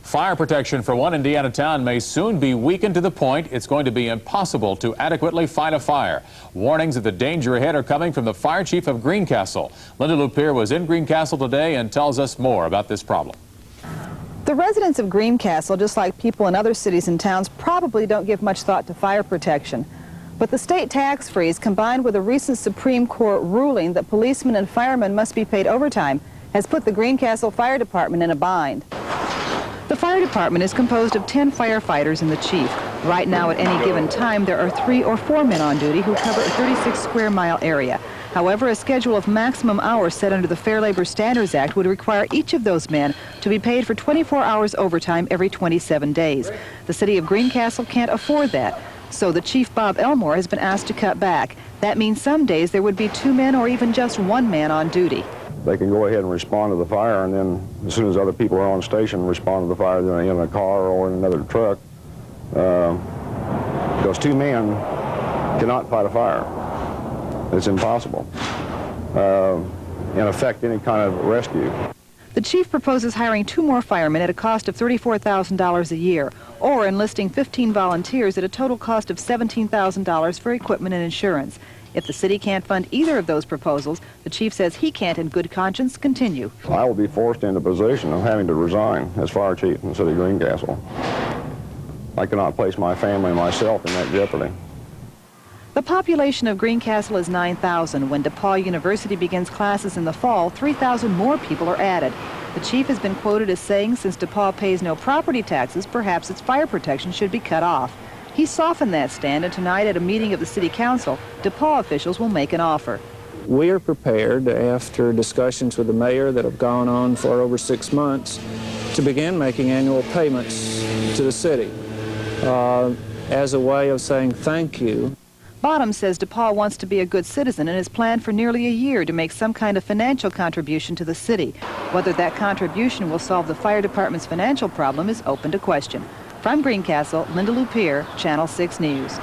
Fire protection for one Indiana town may soon be weakened to the point it's going to be impossible to adequately fight a fire. Warnings of the danger ahead are coming from the fire chief of Greencastle. Linda Lupear was in Greencastle today and tells us more about this problem. The residents of Greencastle, just like people in other cities and towns, probably don't give much thought to fire protection. But the state tax freeze, combined with a recent Supreme Court ruling that policemen and firemen must be paid overtime, has put the Greencastle Fire Department in a bind. The fire department is composed of 10 firefighters and the chief. Right now, at any given time, there are 3 or 4 men on duty who cover a 36-square-mile area. However, a schedule of maximum hours set under the Fair Labor Standards Act would require each of those men to be paid for 24 hours overtime every 27 days. The city of Greencastle can't afford that, so the chief, Bob Elmore, has been asked to cut back. That means some days there would be 2 men or even just 1 man on duty. They can go ahead and respond to the fire, and then as soon as other people are on station, respond to the fire in a car or in another truck. Because 2 men cannot fight a fire. It's impossible. And affect any kind of rescue. The chief proposes hiring 2 more firemen at a cost of $34,000 a year, or enlisting 15 volunteers at a total cost of $17,000 for equipment and insurance. If the city can't fund either of those proposals, the chief says he can't in good conscience continue. I will be forced into a position of having to resign as fire chief in the city of Greencastle. I cannot place my family and myself in that jeopardy. The population of Greencastle is 9,000. When DePaul University begins classes in the fall, 3,000 more people are added. The chief has been quoted as saying since DePaul pays no property taxes, perhaps its fire protection should be cut off. He softened that stand, and tonight at a meeting of the city council, DePaul officials will make an offer. We are prepared, after discussions with the mayor that have gone on for over 6 months, to begin making annual payments to the city as a way of saying thank you. Bottom says DePaul wants to be a good citizen and has planned for nearly a year to make some kind of financial contribution to the city. Whether that contribution will solve the fire department's financial problem is open to question. From Greencastle, Linda Lupear, Channel 6 News.